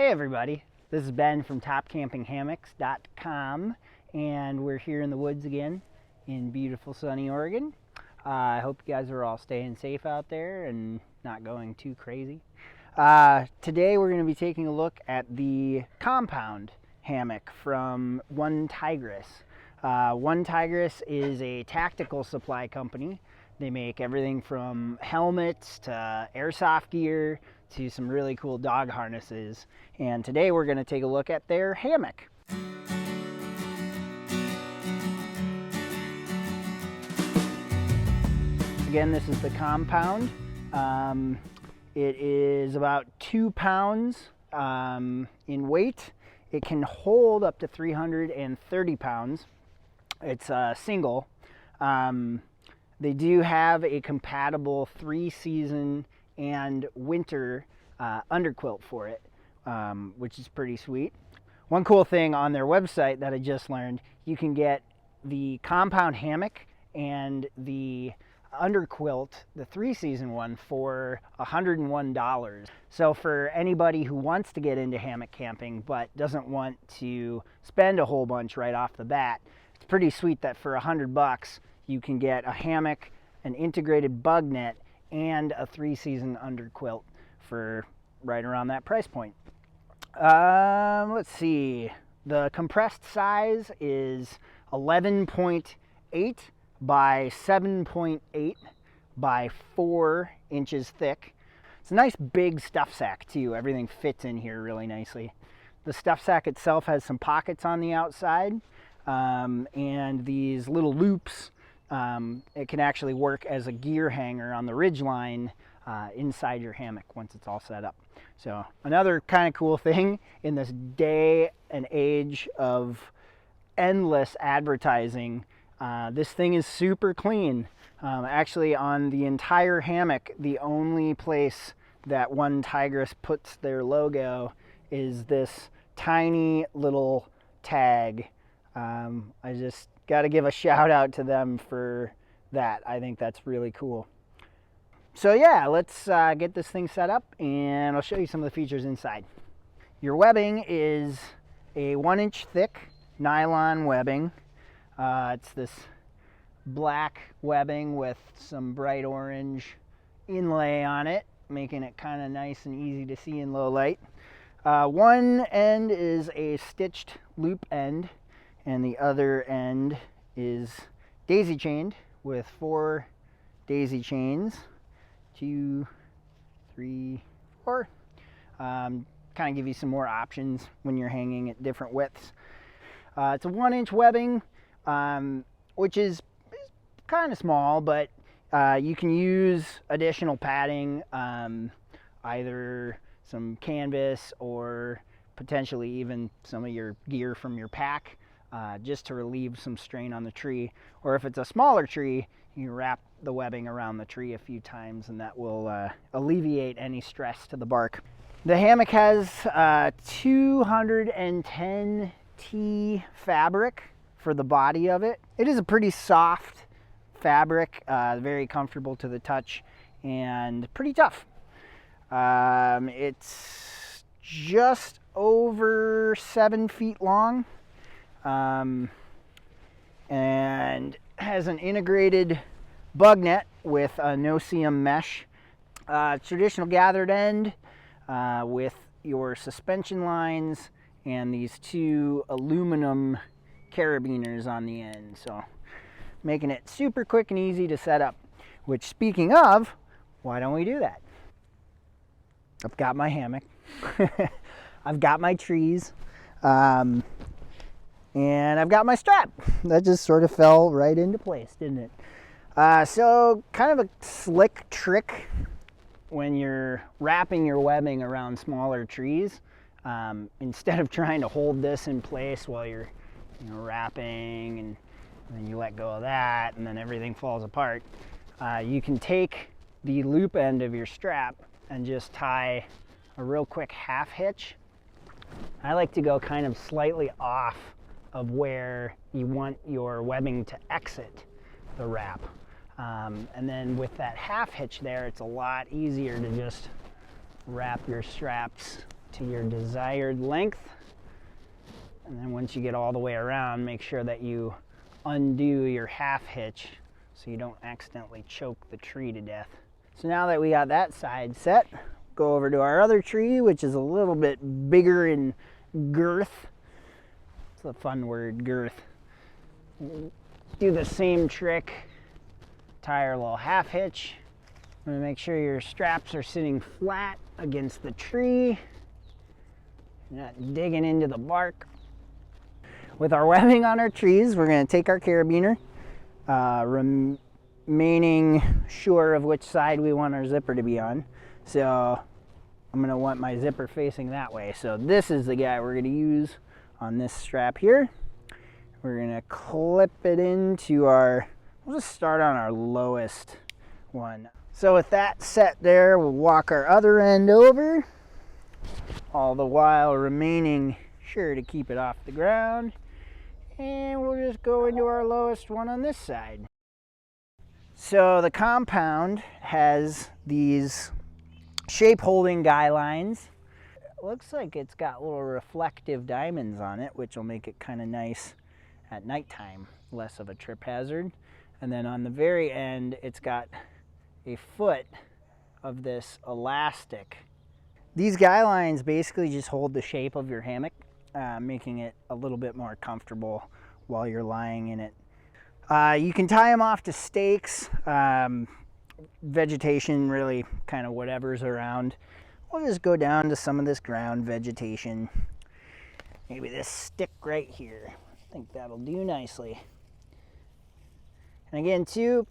Hey everybody, this is Ben from TopCampingHammocks.com, and we're here in the woods again in beautiful sunny Oregon. I hope you guys are all staying safe out there and not going too crazy. Today we're going to be taking a look at the Kompound Hammock from OneTigris. OneTigris is a tactical supply company. They make everything from helmets to airsoft gear to some really cool dog harnesses. And today we're going to take a look at their hammock. Again, this is the Kompound. It is about 2 pounds in weight. It can hold up to 330 pounds. It's single. They do have a compatible 3-season and winter underquilt for it, which is pretty sweet. One cool thing on their website that I just learned, you can get the Kompound Hammock and the underquilt, the 3-season one, for $101. So for anybody who wants to get into hammock camping but doesn't want to spend a whole bunch right off the bat, it's pretty sweet that for $100 you can get a hammock, an integrated bug net, and a 3-season underquilt for right around that price point. Let's see. The compressed size is 11.8 by 7.8 by 4 inches thick. It's a nice big stuff sack too. Everything fits in here really nicely. The stuff sack itself has some pockets on the outside and these little loops. It can actually work as a gear hanger on the ridgeline inside your hammock once it's all set up. So another kind of cool thing in this day and age of endless advertising, this thing is super clean. Actually, on the entire hammock, the only place that OneTigris puts their logo is this tiny little tag. I just got to give a shout out to them for that. I think that's really cool. So yeah, let's get this thing set up and I'll show you some of the features inside. Your webbing is a 1-inch thick nylon webbing. It's this black webbing with some bright orange inlay on it, making it kind of nice and easy to see in low light. One end is a stitched loop end, and the other end is daisy chained with 4 daisy chains. 2, 3, 4. Kind of give you some more options when you're hanging at different widths. It's a 1-inch webbing, which is kind of small, but you can use additional padding, either some canvas or potentially even some of your gear from your pack, just to relieve some strain on the tree. Or if it's a smaller tree, you wrap the webbing around the tree a few times and that will alleviate any stress to the bark. The hammock has 210 T fabric for the body of it. It is a pretty soft fabric, very comfortable to the touch and pretty tough. It's just over 7 feet long, and has an integrated bug net with a no-seam mesh, traditional gathered end with your suspension lines and these 2 aluminum carabiners on the end, so making it super quick and easy to set up. Which, speaking of, why don't we do that? I've got my hammock, I've got my trees, and I've got my strap. That just sort of fell right into place, didn't it? So kind of a slick trick when you're wrapping your webbing around smaller trees. Instead of trying to hold this in place while you're wrapping and then you let go of that and then everything falls apart, you can take the loop end of your strap and just tie a real quick half hitch. I like to go kind of slightly off of where you want your webbing to exit the wrap. And then with that half hitch there, it's a lot easier to just wrap your straps to your desired length. And then once you get all the way around, make sure that you undo your half hitch so you don't accidentally choke the tree to death. So now that we got that side set, go over to our other tree, which is a little bit bigger in girth. It's a fun word, girth. Do the same trick. Tie our little half hitch. I'm gonna make sure your straps are sitting flat against the tree. You're not digging into the bark. With our webbing on our trees, we're gonna take our carabiner, remaining sure of which side we want our zipper to be on. So I'm gonna want my zipper facing that way. So this is the guy we're gonna use on this strap here. We're gonna clip it into our, we'll just start on our lowest one. So with that set there, we'll walk our other end over, all the while remaining sure to keep it off the ground. And we'll just go into our lowest one on this side. So the Kompound has these shape holding guy lines. It looks like it's got little reflective diamonds on it, which will make it kind of nice at nighttime, less of a trip hazard. And then on the very end, it's got a foot of this elastic. These guy lines basically just hold the shape of your hammock, making it a little bit more comfortable while you're lying in it. You can tie them off to stakes, vegetation, really kind of whatever's around. We'll just go down to some of this ground vegetation. Maybe this stick right here. I think that'll do nicely. And again, too,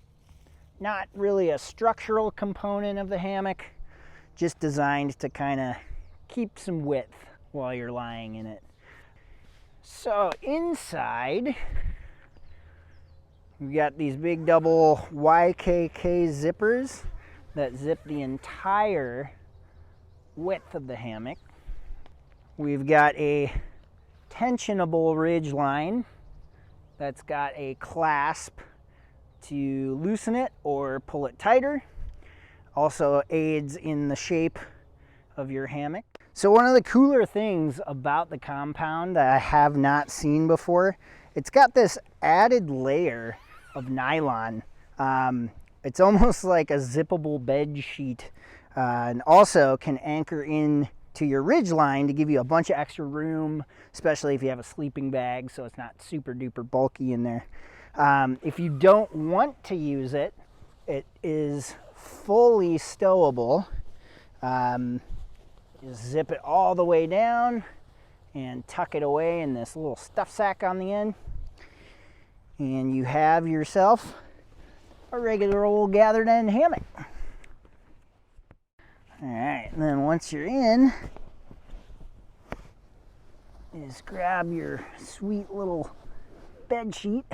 not really a structural component of the hammock, just designed to kind of keep some width while you're lying in it. So inside, we've got these big double YKK zippers that zip the entire width of the hammock. We've got a tensionable ridge line that's got a clasp to loosen it or pull it tighter. Also aids in the shape of your hammock. So one of the cooler things about the Kompound that I have not seen before, it's got this added layer of nylon. It's almost like a zippable bed sheet, and also can anchor in to your ridge line to give you a bunch of extra room, especially if you have a sleeping bag, so it's not super duper bulky in there. If you don't want to use it, it is fully stowable. Just zip it all the way down and tuck it away in this little stuff sack on the end. And you have yourself a regular old gathered end hammock. All right, and then once you're in, just grab your sweet little bed sheet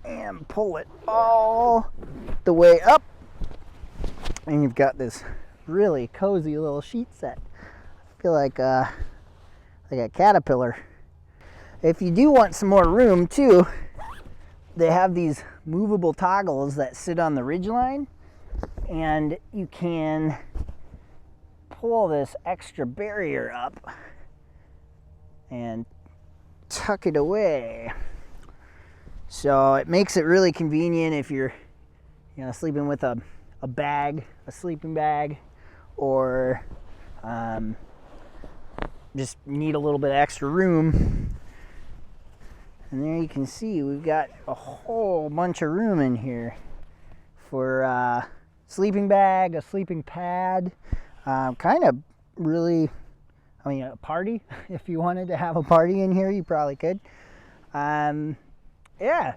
and pull it all the way up. And you've got this really cozy little sheet set. I feel like a caterpillar. If you do want some more room too, they have these movable toggles that sit on the ridge line, and you can pull this extra barrier up and tuck it away. So it makes it really convenient if you're, sleeping with a sleeping bag, or just need a little bit of extra room. And there you can see we've got a whole bunch of room in here for a sleeping bag, a sleeping pad, kind of really, a party. If you wanted to have a party in here, you probably could. Yeah.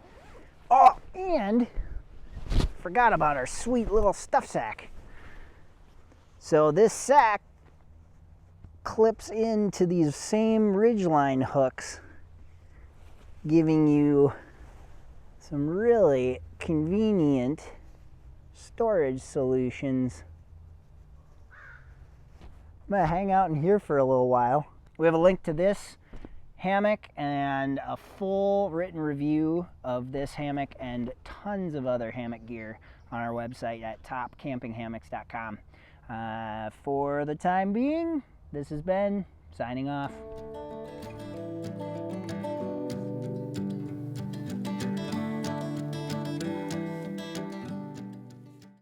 Oh, and forgot about our sweet little stuff sack. So this sack clips into these same ridgeline hooks, giving you some really convenient storage solutions. I'm gonna hang out in here for a little while. We have a link to this hammock and a full written review of this hammock and tons of other hammock gear on our website at topcampinghammocks.com. For the time being, this has been signing off.